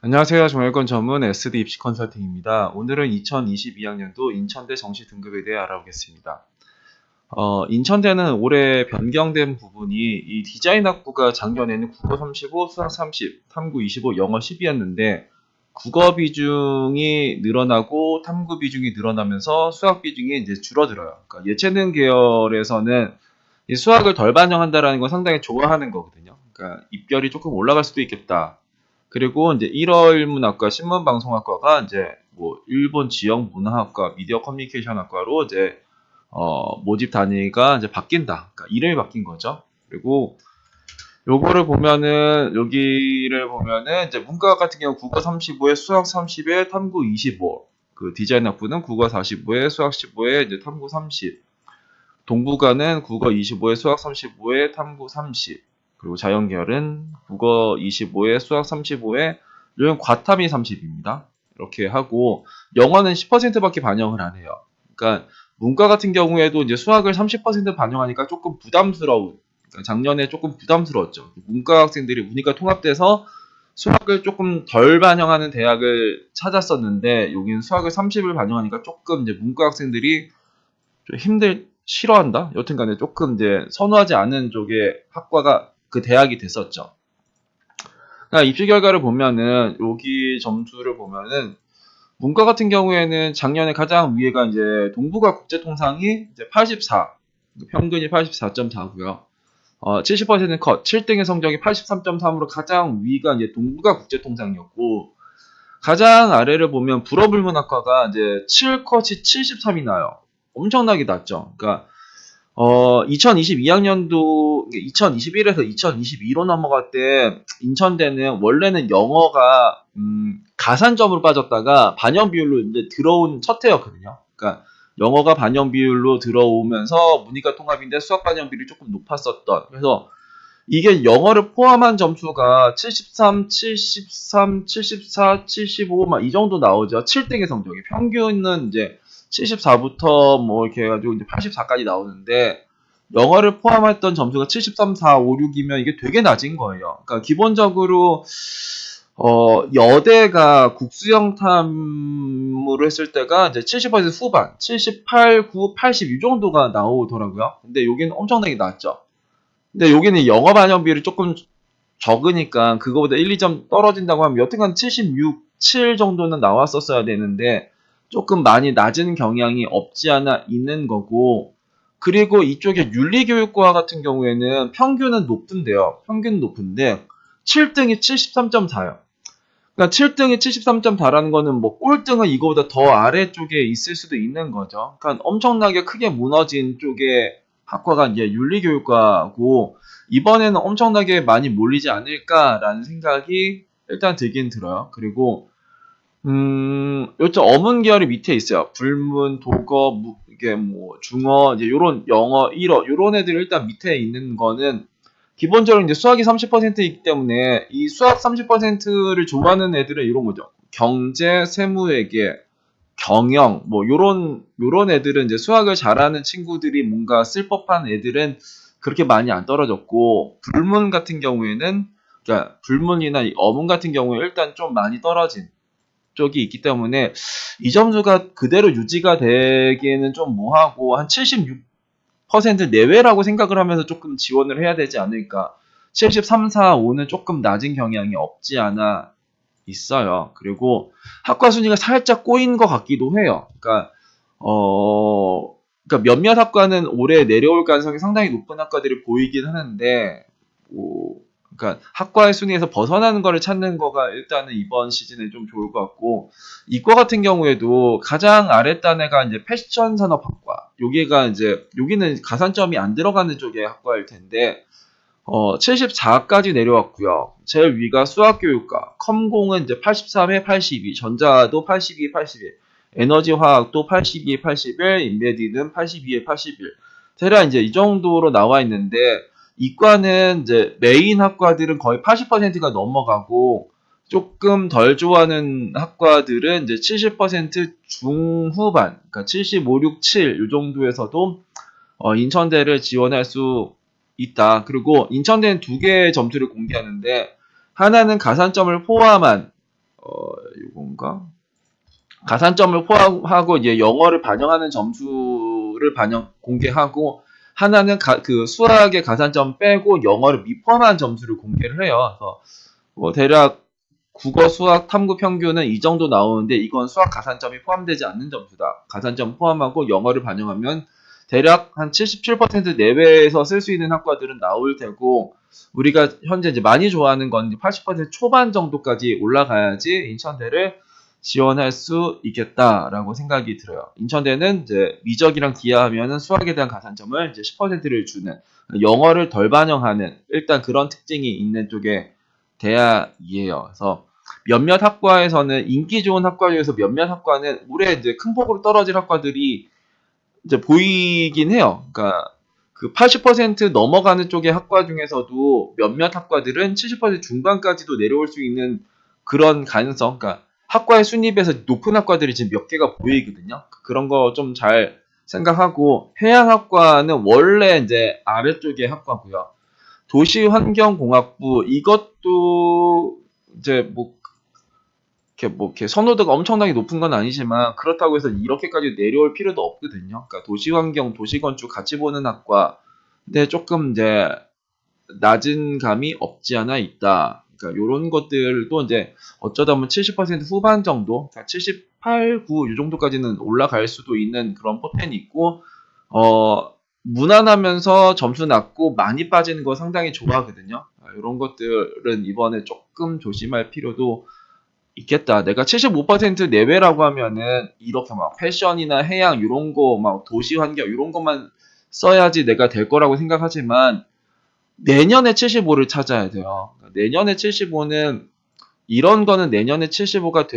안녕하세요. 정열권 전문 SD 입시 컨설팅입니다. 오늘은 2022학년도 인천대 정시 등급에 대해 알아보겠습니다. 인천대는 올해 변경된 부분이 이 디자인 학부가 작년에는 국어 35, 수학 30, 탐구 25, 영어 10이었는데 국어 비중이 늘어나고 탐구 비중이 늘어나면서 수학 비중이 이제 줄어들어요. 그러니까 예체능 계열에서는 이 수학을 덜 반영한다라는 건 상당히 좋아하는 거거든요. 그러니까 입결이 조금 올라갈 수도 있겠다. 그리고 이제 1월 문학과 신문방송학과가 이제 뭐 일본 지역 문화학과, 미디어 커뮤니케이션학과로 이제 모집 단위가 이제 바뀐다. 그러니까 이름이 바뀐 거죠. 그리고 요거를 보면은 여기를 보면은 이제 문과학 같은 경우 국어 35에 수학 30에 탐구 25. 그 디자인 학부는 국어 45에 수학 15에 이제 탐구 30. 동부가는 국어 25에 수학 35에 탐구 30. 그리고 자연계열은 국어 25에 수학 35에 요건 과탐이 30입니다. 이렇게 하고 영어는 10%밖에 반영을 안 해요. 그러니까 문과 같은 경우에도 이제 수학을 30% 반영하니까 조금 부담스러운. 그러니까 작년에 조금 부담스러웠죠. 문과 학생들이 문이과 통합돼서 수학을 조금 덜 반영하는 대학을 찾았었는데 여기는 수학을 30을 반영하니까 조금 이제 문과 학생들이 좀 싫어한다? 여튼간에 조금 이제 선호하지 않은 쪽의 학과가 그 대학이 됐었죠. 그러니까 입시 결과를 보면은 여기 점수를 보면은 문과 같은 경우에는 작년에 가장 위에가 이제 동부가 국제통상이 이제 84, 평균이 84.4고요. 70% 컷, 7등의 성적이 83.3으로 가장 위가 이제 동부가 국제통상이었고 가장 아래를 보면 불어불문학과가 이제 7컷이 73이 나요. 엄청나게 낮죠. 그러니까 2022학년도 2021에서 2022로 넘어갈 때 인천대는 원래는 영어가 가산점으로 빠졌다가 반영 비율로 이제 들어온 첫 해였거든요. 그러니까 영어가 반영 비율로 들어오면서 문이과 통합인데 수학 반영 비율이 조금 높았었던. 그래서 이게 영어를 포함한 점수가 73, 73, 74, 75 막 이 정도 나오죠. 7등의 성적이. 평균은 이제 74부터 뭐 이렇게 해가지고 이제 84까지 나오는데 영어를 포함했던 점수가 73, 4, 5, 6이면 이게 되게 낮은 거예요. 그러니까 기본적으로 여대가 국수형 탐으로 했을 때가 이제 70% 후반, 78, 9, 80 이 정도가 나오더라고요. 근데 여기는 엄청나게 낮죠. 근데 여기는 영어 반영 비율이 조금 적으니까 그거보다 1, 2점 떨어진다고 하면 여튼간 76, 7 정도는 나왔었어야 되는데 조금 많이 낮은 경향이 없지 않아 있는 거고 그리고 이쪽에 윤리교육과 같은 경우에는 평균은 높은데요. 평균은 높은데 7등이 73.4요. 그러니까 7등이 73.4라는 거는 뭐 꼴등은 이거보다 더 아래쪽에 있을 수도 있는 거죠. 그러니까 엄청나게 크게 무너진 쪽의 학과가 이제 윤리교육과고 이번에는 엄청나게 많이 몰리지 않을까라는 생각이 일단 들긴 들어요. 그리고 요쪽 어문 계열이 밑에 있어요. 불문, 독어, 이게 뭐 중어, 이제 요런 영어, 일어 요런 애들 일단 밑에 있는 거는 기본적으로 이제 수학이 30%이기 때문에 이 수학 30%를 좋아하는 애들은 이런 거죠. 경제, 세무회계, 경영, 뭐 요런 애들은 이제 수학을 잘하는 친구들이 뭔가 쓸 법한 애들은 그렇게 많이 안 떨어졌고 불문 같은 경우에는 그러니까 불문이나 어문 같은 경우에 일단 좀 많이 떨어진 쪽이 있기 때문에 이 점수가 그대로 유지가 되기에는 좀 뭐하고 한 76% 내외라고 생각을 하면서 조금 지원을 해야 되지 않을까. 73, 4, 5는 조금 낮은 경향이 없지 않아 있어요. 그리고 학과 순위가 살짝 꼬인 것 같기도 해요. 그러니까 몇몇 학과는 올해 내려올 가능성이 상당히 높은 학과들이 보이긴 하는데, 뭐, 그러니까 학과의 순위에서 벗어나는 거를 찾는 거가 일단은 이번 시즌에 좀 좋을 것 같고, 이과 같은 경우에도 가장 아랫단에가 이제 패션 산업학과, 여기는 가산점이 안 들어가는 쪽의 학과일 텐데, 74까지 내려왔고요. 제일 위가 수학교육과, 컴공은 이제 83에 82, 전자도 82, 81, 에너지화학도 82, 81, 인베디는 82에 81. 대략 이제 이 정도로 나와 있는데, 이과는 이제 메인 학과들은 거의 80%가 넘어가고, 조금 덜 좋아하는 학과들은 이제 70% 중후반, 그러니까 75, 6, 7, 이 정도에서도 인천대를 지원할 수 있다. 그리고 인천대는 두 개의 점수를 공개하는데 하나는 가산점을 포함한 요건가? 가산점을 포함하고 이제 영어를 반영하는 점수를 공개하고, 하나는 그 수학의 가산점 빼고 영어를 미포함한 점수를 공개를 해요. 그래서 뭐 대략 국어, 수학, 탐구 평균은 이 정도 나오는데 이건 수학 가산점이 포함되지 않는 점수다. 가산점 포함하고 영어를 반영하면 대략 한 77% 내외에서 쓸 수 있는 학과들은 나올 테고, 우리가 현재 이제 많이 좋아하는 건 80% 초반 정도까지 올라가야지 인천대를 지원할 수 있겠다라고 생각이 들어요. 인천대는 이제 미적이랑 기하하면은 수학에 대한 가산점을 이제 10%를 주는, 영어를 덜 반영하는 일단 그런 특징이 있는 쪽의 대학이에요. 그래서 몇몇 학과에서는 인기 좋은 학과 중에서 몇몇 학과는 올해 이제 큰 폭으로 떨어질 학과들이 이제 보이긴 해요. 그러니까 그 80% 넘어가는 쪽의 학과 중에서도 몇몇 학과들은 70% 중반까지도 내려올 수 있는 그런 가능성, 그러니까 학과의 순위에서 높은 학과들이 지금 몇 개가 보이거든요. 그런 거 좀 잘 생각하고, 해양학과는 원래 이제 아래쪽의 학과고요. 도시환경공학부 이것도 이제 이렇게 선호도가 엄청나게 높은 건 아니지만 그렇다고 해서 이렇게까지 내려올 필요도 없거든요. 그러니까 도시환경, 도시건축 같이 보는 학과, 근데 조금 이제 낮은 감이 없지 않아 있다. 그러니까 이런 것들도 이제 어쩌다 보면 70% 후반 정도, 78, 9 이 정도까지는 올라갈 수도 있는 그런 포텐이 있고, 무난하면서 점수 낮고 많이 빠지는 거 상당히 좋아하거든요. 이런 것들은 이번에 조금 조심할 필요도 있겠다. 내가 75% 내외라고 하면은 이렇게 막 패션이나 해양 이런 거, 막 도시 환경 이런 것만 써야지 내가 될 거라고 생각하지만 내년에 75를 찾아야 돼요. 내년에 75는 이런 거는 내년에 75가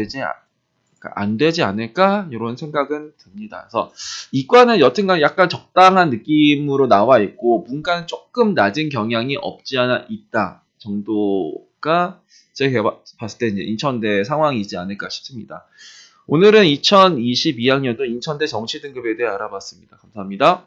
안 되지 않을까? 이런 생각은 듭니다. 그래서 이과는 여튼간 약간 적당한 느낌으로 나와 있고, 문과는 조금 낮은 경향이 없지 않아 있다 정도가 제가 봤을 때 이제 인천대 상황이지 않을까 싶습니다. 오늘은 2022학년도 인천대 정시등급에 대해 알아봤습니다. 감사합니다.